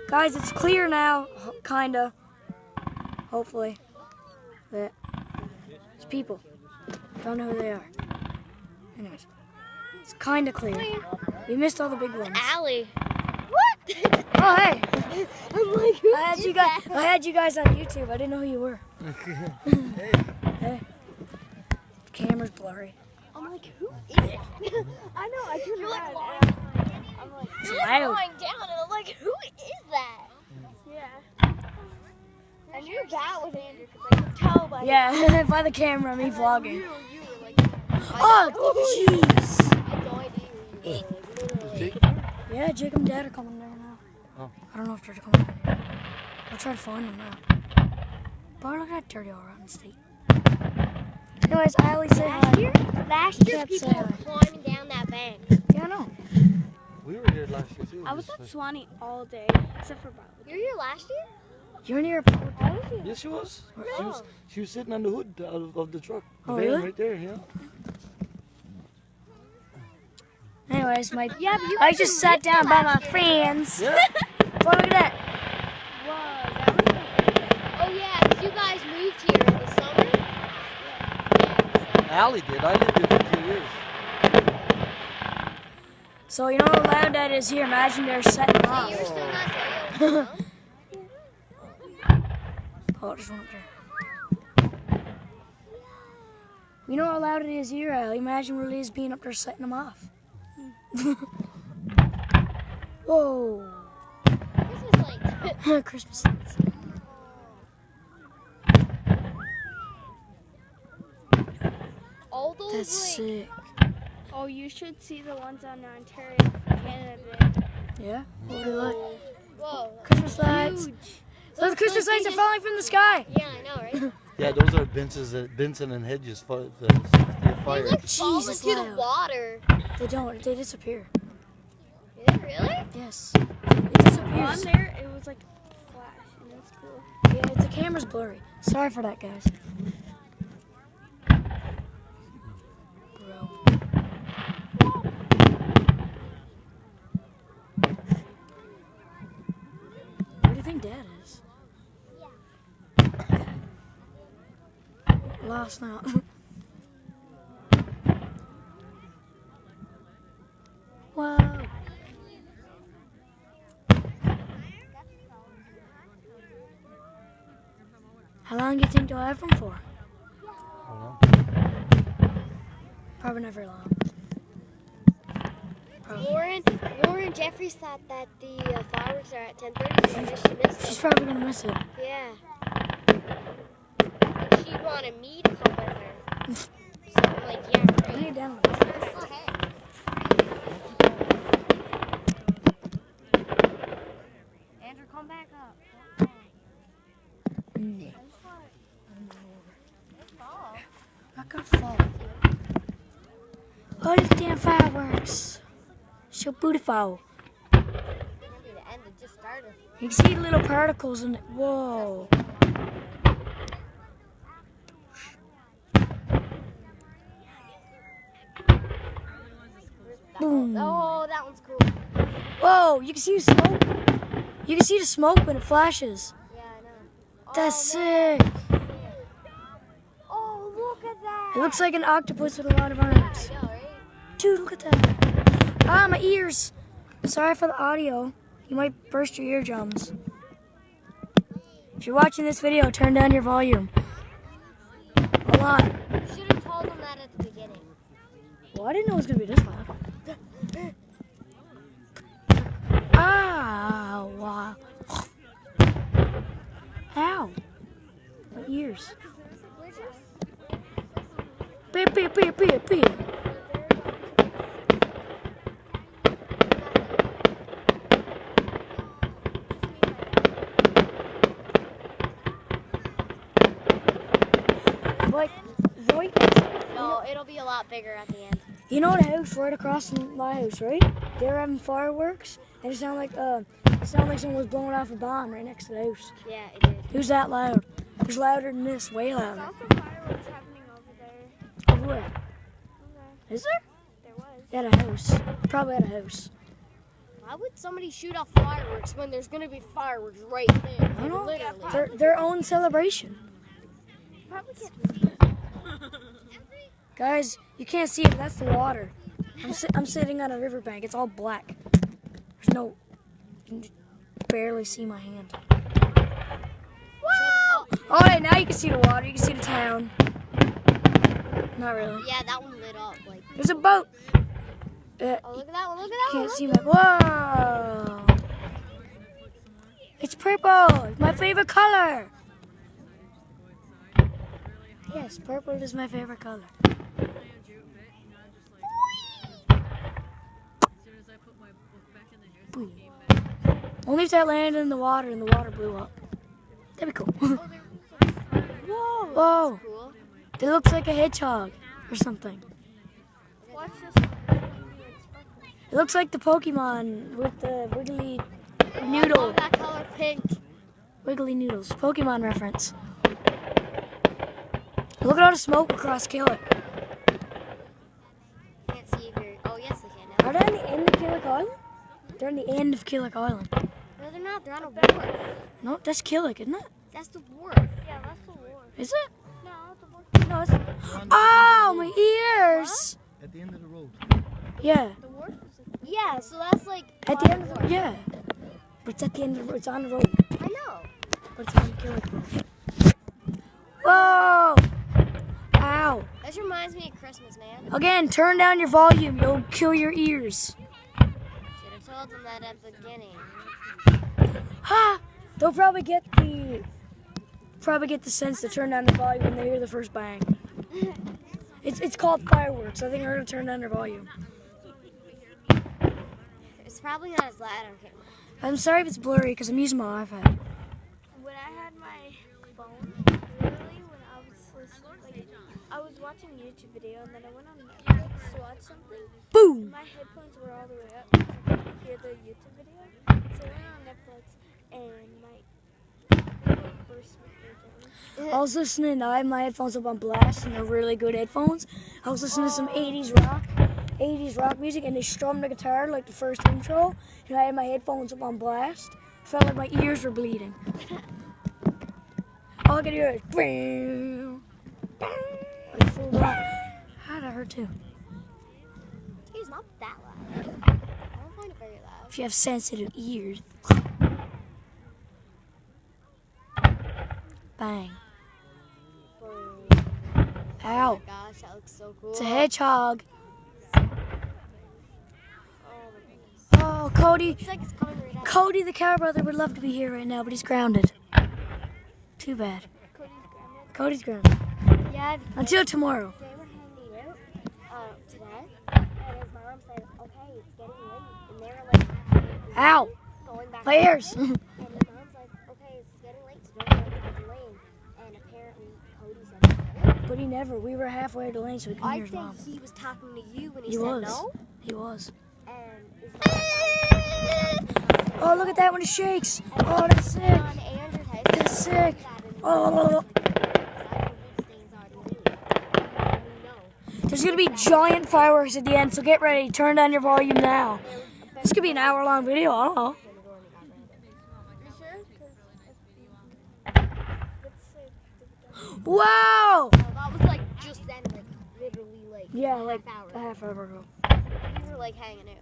Guys, it's clear now, kinda. Hopefully. But it's people. Don't know who they are. Anyways, it's kinda clear. We missed all the big ones. Allie. What? Oh hey! I'm like, I had you guys on YouTube. I didn't know who you were. Hey. The camera's blurry. I'm like, who is it? I know, I turned around. I'm like, It's you're loud. lying down, and I'm like, who is that? Yeah. I knew that was Andrew because I could tell by Yeah, by the camera, me vlogging. you were like, Oh, jeez. I had no idea who you were. Literally. Yeah, Jake and Dad are coming there now. Oh. I don't know if they're coming down here. I'll try to find them now. But look at that dirty old rotten state. Anyways, I always say hi. Last year Can't people say were hi. climbing down that bank. Yeah, I know. We were here last year too. I was at Swanee all day, except for Bob. You were here last year? You're near. I was here. Yes, she was. No. She was sitting on the hood of the truck. The Oh, van really? right there, yeah. Anyways, my Yeah, but you I guys just didn't sat down live by here my last year. friends. Yeah. Boy, look at that. Whoa, that was my Oh yeah, 'cause you guys moved here in the summer? Yeah. Allie did. I lived here for 2 years. So you know how loud that is here. Imagine they're setting them So off. you were still not there? Huh? Oh, there's one up there. You know how loud it is here, Allie. Imagine where it is being up there setting them off. Whoa. Christmas lights. Christmas lights. All those That's like, sick. Oh, you should see the ones on Ontario from Canada today. Yeah? What do you like? whoa. Christmas lights. Huge. So the Christmas lights are falling from the sky. Yeah, I know, right? Yeah, those are Benson and Hedges fire. They fire. like fall Jesus, into loud. the water. They don't. They disappear. Did they really? Yes. It disappears. On there, it was like a flash, and it's cool. Yeah, the camera's blurry. Sorry for that, guys. Bro. Where do you think Dad is? Lost now. Whoa. How long do you think they'll have them for? I don't know. Probably not very long. Probably. Lauren Jeffries thought that the fireworks are at 10:30, so I guess she missed She's them. probably gonna miss it. Yeah. And she wanted me to come with her. So I'm like, yeah, Lay right. it down. Andrew, come back up. I got fall. Oh, these damn fireworks. So beautiful. The end, it just started. You can see little particles in it. Whoa. Boom. Oh, that one's cool. Whoa, you can see the smoke. You can see the smoke when it flashes. Yeah, I know. That's oh, sick. Oh, look at that. It looks like an octopus with a lot of arms. I know, right? Dude, look at that. Ah, my ears. Sorry for the audio. You might burst your eardrums. If you're watching this video, turn down your volume. A lot. Should have told them that at the beginning. Well, I didn't know it was going to be this loud. Ah, wow. Ow. My ears. Beep, beep, beep, beep, beep. Like, Zoink. No, it'll be a lot bigger at the end. You know the house right across from my house, right? They were having fireworks, and it sounded like someone was blowing off a bomb right next to the house. Yeah, it did. It was that loud. It was louder than this, way There's louder. also fireworks happening over there. Over where? Okay. Is there? There was. At a house. Probably at a house. Why would somebody shoot off fireworks when there's gonna be fireworks right there? I don't know. Literally. Their own celebration. Probably can't see it. Guys, you can't see it, but that's the water. I'm sitting on a riverbank. It's all black. There's no... You can barely see my hand. Oh, hey, now you can see the water. You can see the town. Not really. Yeah, that one lit up. Like. There's a boat. Oh, look at that one. Look at that one. Can't see my... Whoa! It's purple. My favorite color. Yes, purple is my favorite color. Boom. Only if that landed in the water and the water blew up. That'd be cool. Whoa. Whoa. Cool. It looks like a hedgehog or something. Watch this one. It looks like the Pokemon with the wiggly I noodle. love that color pink. Wiggly noodles. Pokemon reference. Look at all the smoke across Killick. Can't see very. Oh yes, I can. Are they on the end of Killick Island? They're on the end of Killick Island. No, they're not. They're on a wharf. No, that's Killick, isn't it? That's the wharf. Yeah, that's the wharf. Is it? No, the wharf. No, it's... Oh, my ears! At the end of the road. Yeah. The wharf is Yeah, so that's like. At the end of the... Yeah. But it's at the end of the... It's on the road. I know. But it's on the Killick Road. Whoa! Ow. This reminds me of Christmas, man. Again, turn down your volume. You'll kill your ears. Should have told them that at the beginning. Ha! They'll probably get the sense to turn down the volume when they hear the first bang. It's called fireworks. I think they're gonna turn down their volume. It's probably not as loud on camera. I'm sorry if it's blurry because I'm using my iPad. when I had my phone, literally when I was like, I was watching a YouTube video and then I went on Netflix to watch something. Boom! My headphones were all the way up so I could hear the YouTube video. So I went on Netflix and my first video. I was listening. I had my headphones up on blast, and they're really good headphones. I was listening to some 80s rock music, and they strummed the guitar like the first intro. And I had my headphones up on blast. Felt like my ears were bleeding. All I could hear is boom, boom, like full blast. How did that hurt too? It's not that loud. I don't find it very loud. If you have sensitive ears. Bang. Ow. Oh gosh, that looks so cool. It's a hedgehog. Oh my goodness. Oh, Cody. Looks like it's coming right out. Cody the cow brother would love to be here right now, but he's grounded. Too bad. Cody's grounded. Yeah, Until tomorrow. they were hanging out today, and his mom said, okay, it's getting late. And they were like, Ow. going back. My ears. And his mom's like, okay, it's getting late, so don't go to the lane. And apparently, Cody said no. But he never. We were halfway to the lane, so we couldn't I hear his think mom. he was talking to you when he, He said was. no. He was. And his mom Oh, look at that when it shakes. Oh, that's sick. on Andrew's house. That's sick. Oh. There's going to be giant fireworks at the end, so get ready. Turn down your volume now. This could be an hour-long video. I don't know. You sure? Whoa! Oh, that was like just then, like literally like Yeah, like half a hour. half hour ago. We were like hanging out.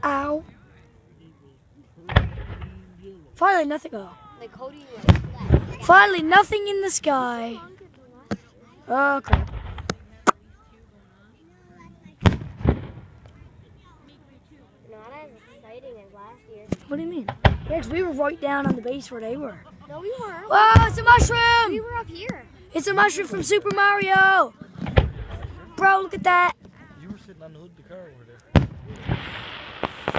Ow. Finally, nothing. Oh. Like Cody like Finally, nothing in the sky. Oh, crap. not as exciting as last year. What do you mean? Yeah, 'cause we were right down on the base where they were. No, we weren't. Whoa, it's a We mushroom! were up here. It's a mushroom from Super Mario! Bro, look at that. You were sitting on the hood of the car over there.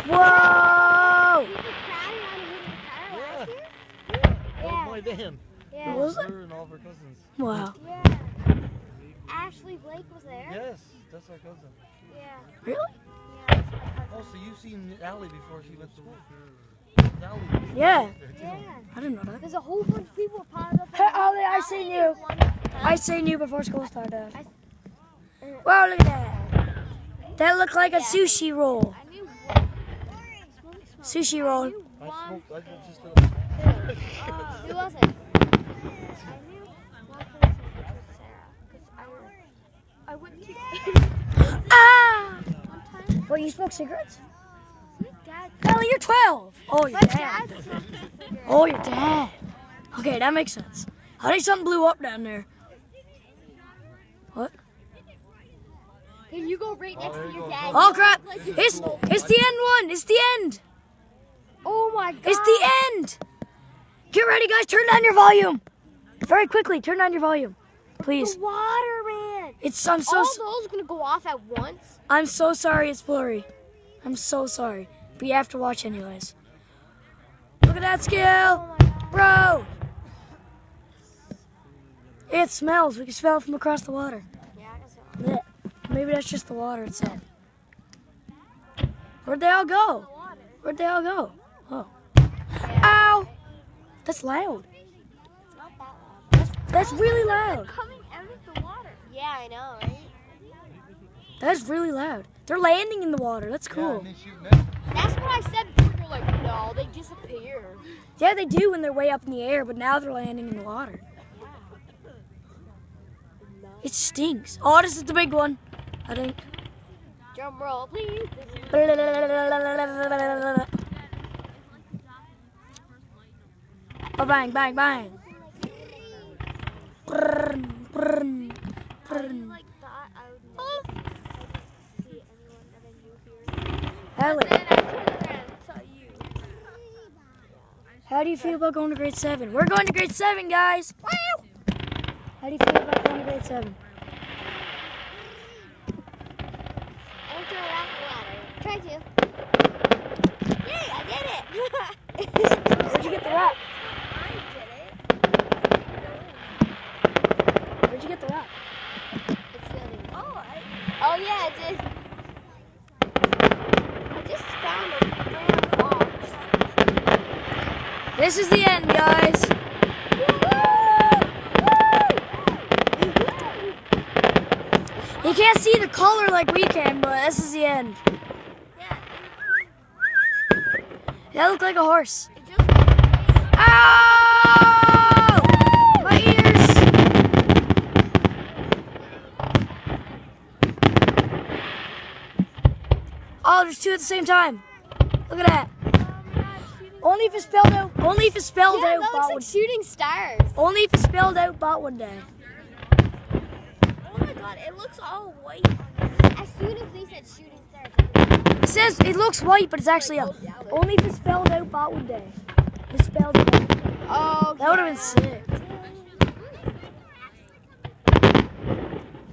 Whoa! We were crowding on the hood of the car last year. That was my van. Yeah. It was her and all of her cousins. Wow. Yeah. Ashley Blake was there. Yes, that's our cousin. Yeah. Really? Yeah. that's my cousin. Oh, so you've seen Allie before she went to work. Allie was Yeah. there too. Yeah. I didn't know that. There's a whole bunch of people piled up. Hey, Ollie, I seen you. I seen you before school started. Wow, look at that. That looked like a sushi roll. Sushi roll. I smoked. I just Who was it? I knew one person, which was Sarah, because I went to Ah! one time. What, you smoke cigarettes? My dad. Ellie, you're 12. Oh, you're My dad. dad smoked a cigarette. Oh, your dad. Okay, that makes sense. I think something blew up down there. What? Hey, you go right next to your dad. Oh crap! It's the end one. It's the end. Oh my god. It's the end. Get ready, guys. Turn down your volume. Very quickly, turn down your volume, please. The water, man. I'm so All those gonna go off at once. I'm so sorry. It's blurry. I'm so sorry. But you have to watch anyways. Look at that skill, bro. It smells. We can smell it from across the water. Yeah, I guess so. Blech. Maybe that's just the water itself. Where'd they all go? Where'd they all go? Oh. Ow! That's loud. It's not that loud. That's really loud. Coming out of the water. Yeah, I know, right? That's really loud. They're landing in the water. That's cool. That's what I said before. You're like, no, they disappear. Yeah, they do when they're way up in the air, but now they're landing in the water. It stinks. Oh, this is the big one, I think. Drum roll, please. Oh, bang, bang, bang. Brrrn, brrrn, brrrn. Like that, I would never see anyone that I knew here. Ellie, Then I turned around and saw you. how do you feel about going to grade 7? We're going to grade 7, guys. Wow. How do you feel about going to grade 7? Don't throw it off the ladder. Try to. Yay, I did it. Where'd you get the rock? I did it. Where'd you get the rock? It's the other one. Oh, Oh yeah, it did. I just found a random box. This is the end, guys. You can't see the color like we can, but this is the end. That looked like a horse. it just Ow! My ears! Oh, there's two at the same time. Look at that. Only if it's spelled out. Only if it's spelled Yeah, out. that Bot looks like would, shooting stars. only if it's spelled out. Bot one day. oh my god, it looks all white. As soon as they said shooting stars, It says it looks white, but it's actually a. Only if it's spelled out. Bot one day. It's spelled out. oh, That would have been sick.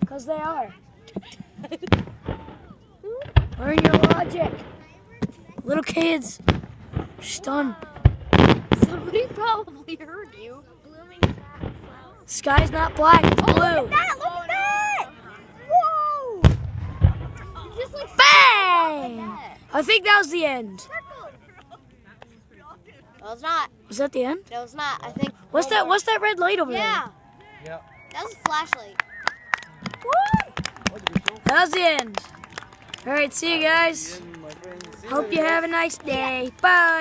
Because they are. Learn your logic. Little kids. Stunned. somebody probably heard you. Blooming fat flower. Sky's not black, it's blue. Look at that! Whoa! Just like Bang! I think that was the end. No, it's not. Was that the end? No, it's not. I think. What's that? What's that red light over Yeah, Yeah. that was a flashlight. there? That was the end. All right, see you guys. Hope you have a nice day. Bye.